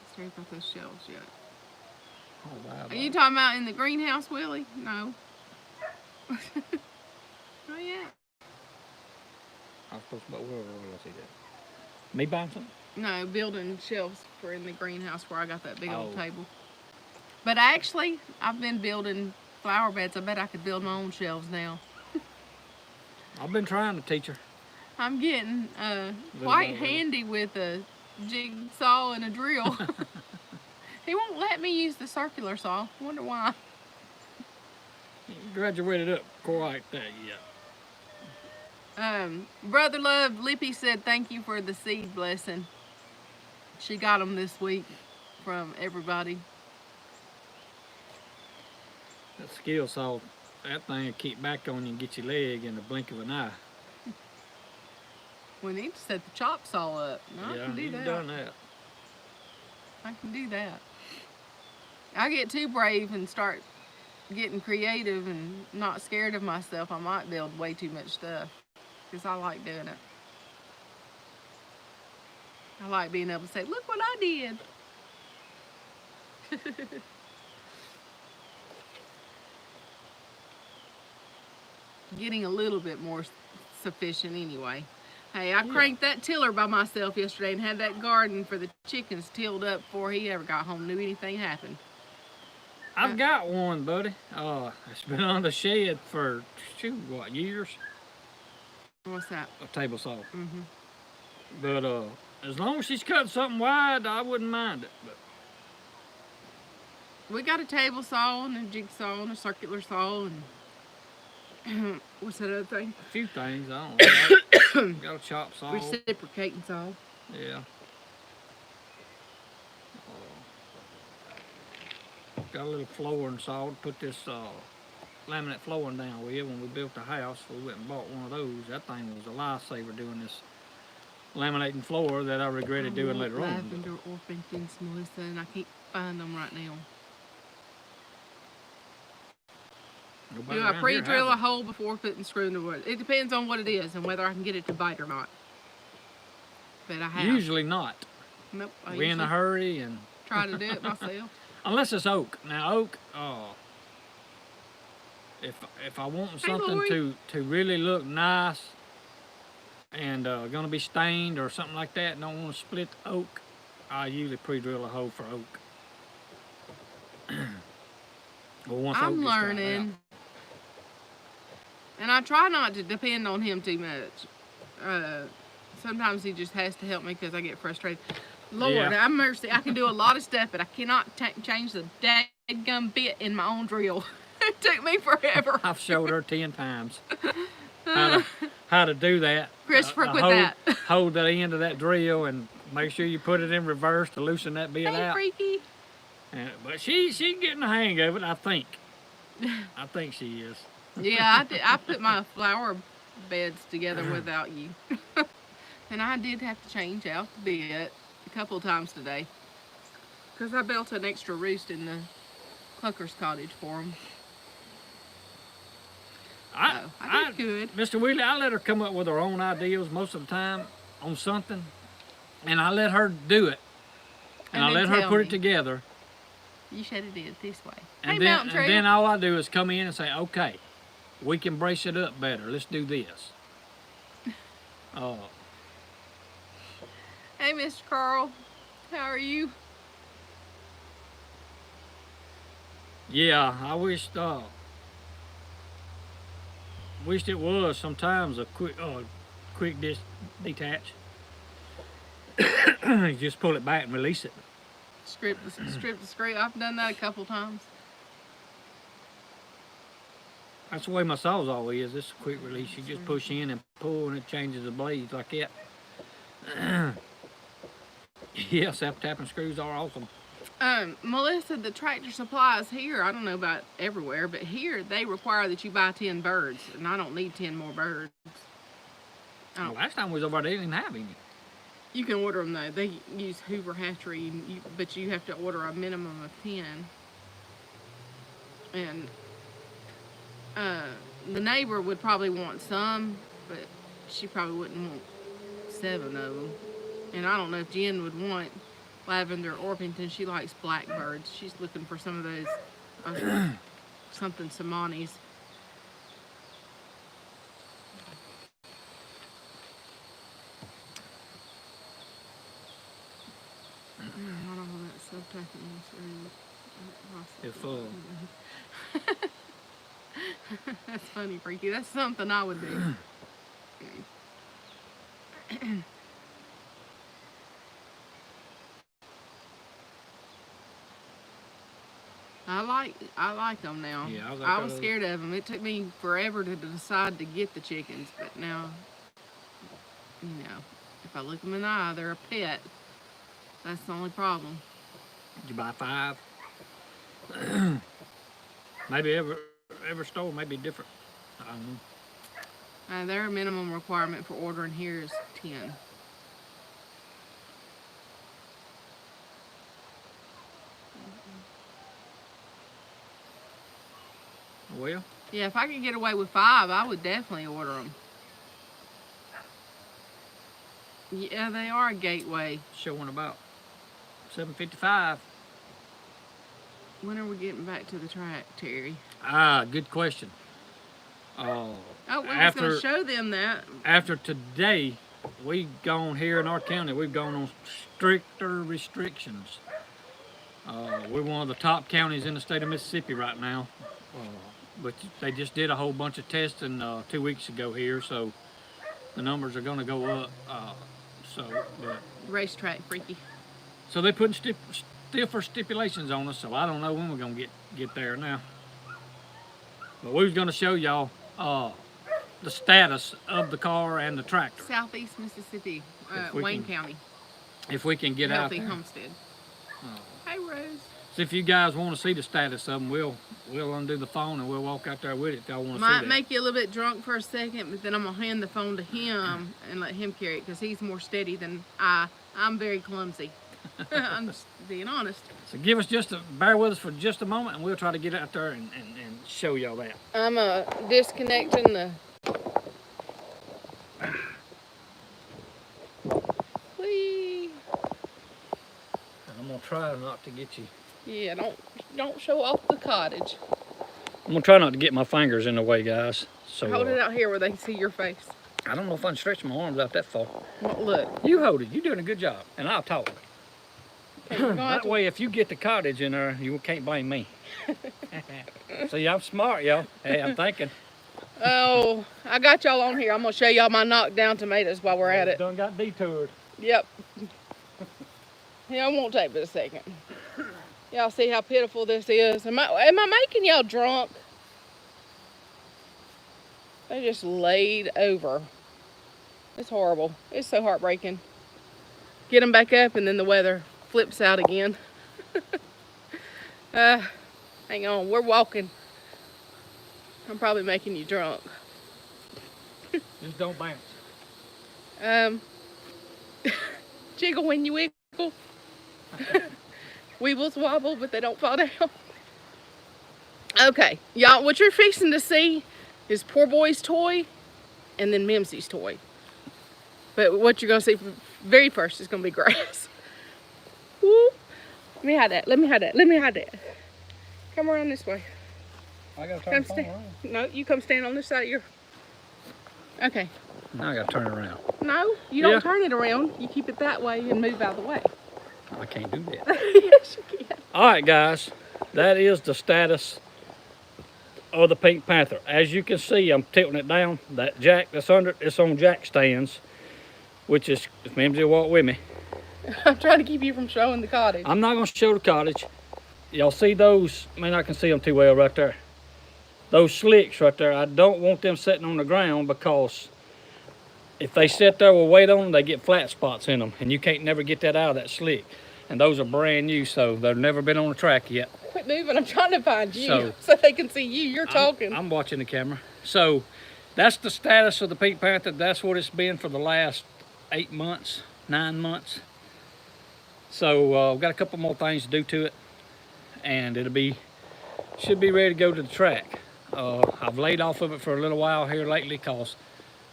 Let's see about those shelves yet. Oh, wow. Are you talking about in the greenhouse, Willie? No. Not yet. I was supposed to buy, where did I see that? Me buying something? No, building shelves for in the greenhouse where I got that big old Oh. table. But actually, I've been building flower beds. I bet I could build my own shelves now. I've been trying to teach her. I'm getting quite handy with a jigsaw and a drill. He won't let me use the circular saw. Wonder why. Graduated up quite that yet. Brother Love, Lippy said thank you for the seed blessing. She got them this week from everybody. That skill saw, that thing will keep back on you and get your leg in the blink of an eye. We need to set the chop saw up. No, yeah, I can do you've that. done that. I can do that. I get too brave and start getting creative and not scared of myself. I might build way too much stuff because I like doing it. I like being able to say, look what I did. Getting a little bit more sufficient anyway. Hey, I cranked that tiller by myself yesterday and had that garden for the chickens tilled up before he ever got home, knew anything happened. I've got one, buddy. It's been on the shed for, what, years? What's that? A table saw. Mm-hmm. But as long as she's cut something wide, I wouldn't mind it. But we got a table saw and a jigsaw and a circular saw and what's that other thing? A few things, I don't know. Got a chop saw. Reciprocating saw. Yeah. Got a little flooring saw to put this laminate flooring down with. When we built the house, we went and bought one of those. That thing was a lifesaver doing this laminating floor that I regretted doing later on. Lavender orphans, Melissa, and I can't find them right now. Nobody Do I around here pre-drill a has them. hole before putting screw in the wood? It depends on what it is and whether I can get it to bite or not. But I have. Usually not. Nope. I We're in usually a hurry and try to do it myself. unless it's oak. Now oak, if I want something Louie. to really look nice and gonna be stained or something like that, don't want to split the oak, I usually pre-drill a hole for oak. Well, once I'm oak gets dried learning. And I try not to depend on him too much. Sometimes he just has to help me because I get frustrated. Lord, Yeah. have mercy. I can do a lot of stuff, but I cannot change the dadgum bit in my own drill. It took me forever. I've showed her 10 times how to do that. Christopher, quit hold, that. Hold the end of that drill and make sure you put it in reverse to loosen that bit Hey, out. freaky. But she's getting the hang of it, I think. I think she is. Yeah, I put my flower beds together without you. And I did have to change out the bit a couple of times today. Because I built an extra roost in the Clucker's cottage for them. I did good. Mr. Wheeler, I let her come up with her own ideas most of the time on something. And I let her do it. And I let her put it together. You should have did it this way. And, hey, then, and then all I do is come in and say, okay, we can brace it up better. Let's do this. Hey, Mr. Carl. How are you? Yeah, I wished it was sometimes a quick detach. You just pull it back and release it. Strip the screw. I've done that a couple times. That's the way my saw's always is. It's a quick release. You just push in and pull, and it changes the blades like that. Yeah, self-tapping screws are awesome. Melissa, the Tractor Supplies here, I don't know about everywhere, but here they require that you buy 10 birds, and I don't need 10 more birds. Well, last time we was over there, they didn't have any. You can order them though. They use Hoover Hatchery, but you have to order a minimum of 10. And the neighbor would probably want some, but she probably wouldn't want 7 of them. And I don't know if Jen would want Lavender Orpington. She likes blackbirds. She's looking for some of those, something Samanis. It's full. That's funny, Freaky. That's something I would do. I like them now. Yeah, I was scared of them. It took me forever to decide to get the chickens, but now, you know, if I look them in the eye, they're a pet. That's the only problem. Did you buy 5? Maybe every store may be different. I don't know. Their minimum requirement for ordering here is 10. Well, yeah, if I could get away with 5, I would definitely order them. Yeah, they are a gateway. Showing about 7:55. When are we getting back to the track, Terry? Good question. Oh, we was going to show them that. After today, we've gone here in our county, we've gone on stricter restrictions. We're one of the top counties in the state of Mississippi right now. But they just did a whole bunch of testing 2 weeks ago here, so the numbers are going to go up. Racetrack, Freaky. So they're putting stiffer stipulations on us, so I don't know when we're going to get there now. But we was going to show y'all the status of the car and the tractor. Southeast Mississippi, Wayne County. If we can get out there. Healthy Homestead. Hey, Rose. So if you guys want to see the status of them, we'll undo the phone and we'll walk out there with it if y'all want to see that. Might make you a little bit drunk for a second, but then I'm going to hand the phone to him and let him carry it because he's more steady than I'm very clumsy. I'm just being honest. So bear with us for just a moment and we'll try to get out there and show y'all that. I'm disconnecting the... Whee! I'm going to try not to get you... Yeah, don't show off the cottage. I'm going to try not to get my fingers in the way, guys. So hold it out here where they can see your face. I don't know if I can stretch my arms out that far. Well, look. You hold it. You're doing a good job. And I'll talk. Okay, that way, if you get the cottage in there, you can't blame me. See, I'm smart, y'all. Hey, I'm thinking. Oh, I got y'all on here. I'm going to show y'all my knockdown tomatoes while we're at it. Done got detoured. Yep. Yeah, it won't take but a second. Y'all see how pitiful this is? Am I making y'all drunk? They just laid over. It's horrible. It's so heartbreaking. Get them back up and then the weather flips out again. Hang on, we're walking. I'm probably making you drunk. Just don't bounce. Jiggle when you wiggle. Weebles wobble, but they don't fall down. Okay, y'all, what you're fixing to see is PoorBoy's toy and then Mimsy's toy. But what you're going to see very first is going to be grass. Woo. Let me hide that. Let me hide that. Let me hide that. Come around this way. I got to turn around. No, you come stand on this side of your... Okay. Now I got to turn it around. No, you don't turn it around. You keep it that way and move out of the way. I can't do that. Yes, you can. All right, guys. That is the status of the Pink Panther. As you can see, I'm tilting it down. That jack that's under it's on jack stands, which is, if Mimsy will walk with me. I'm trying to keep you from showing the cottage. I'm not going to show the cottage. Y'all see those? I mean, I can see them too well right there. Those slicks right there, I don't want them sitting on the ground because if they sit there with weight on them, they get flat spots in them, and you can't never get that out of that slick. And those are brand new, so they've never been on the track yet. Quit moving, I'm trying to find you so they can see you. You're talking. I'm watching the camera. So that's the status of the Pink Panther. That's what it's been for the last 8 months, 9 months. So we've got a couple more things to do to it, and should be ready to go to the track. I've laid off of it for a little while here lately because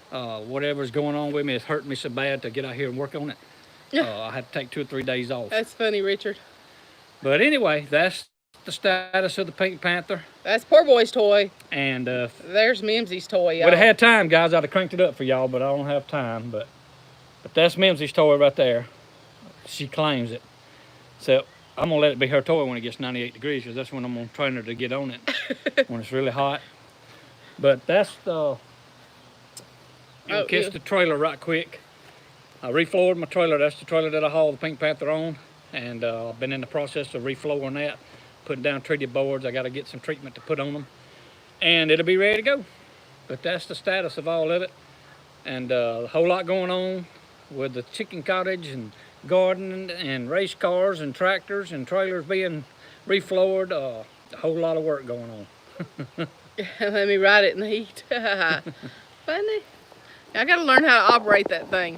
whatever's going on with me is hurting me so bad to get out here and work on it. I had to take 2 or 3 days off. That's funny, Richard. But anyway, that's the status of the Pink Panther. That's PoorBoy's toy. And there's Mimsy's toy, y'all. Would have had time, guys. I'd have cranked it up for y'all, but I don't have time. But that's Mimsy's toy right there. She claims it. So I'm gonna let it be her toy when it gets 98 degrees, because that's when I'm gonna train her to get on it when it's really hot. But that's the. Kiss the trailer right quick. I refloored my trailer. That's the trailer that I hauled the Pink Panther on, and I've been in the process of reflooring that, putting down treated boards. I got to get some treatment to put on them, and it'll be ready to go. But that's the status of all of it, and a whole lot going on with the chicken cottage and garden and race cars and tractors and trailers being refloored. A whole lot of work going on. Let me ride it in the heat. Funny. I got to learn how to operate that thing.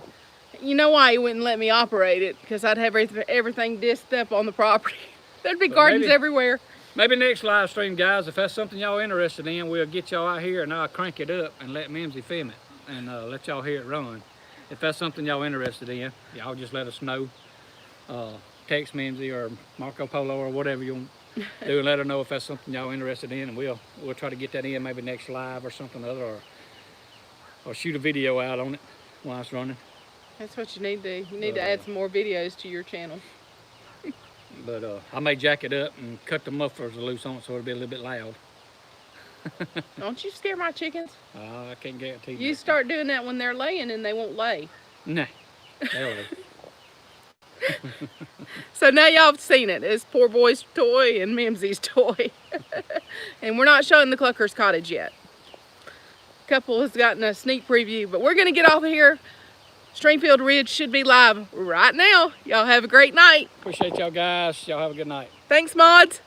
You know why he wouldn't let me operate it? Because I'd have everything disced up on the property. There'd be gardens everywhere. Maybe next live stream, guys, if that's something y'all interested in, we'll get y'all out here and I'll crank it up and let Mimsy film it and let y'all hear it run. If that's something y'all interested in, y'all just let us know. Text Mimsy or Marco Polo or whatever you want to do, and let her know if that's something y'all interested in, and we'll try to get that in maybe next live or something other, or shoot a video out on it while it's running. That's what you need to do. You need to add some more videos to your channel. But I may jack it up and cut the mufflers loose on it so it'll be a little bit loud. Don't you scare my chickens? I can't guarantee you. You start doing that when they're laying and they won't lay. Nah, they'll lay. So now y'all have seen it. It's PoorBoy's toy and Mimsy's toy. And we're not showing the Clucker's cottage yet. Couple has gotten a sneak preview, but we're going to get off of here. Stringfield Ridge should be live right now. Y'all have a great night. Appreciate y'all guys. Y'all have a good night. Thanks, mods.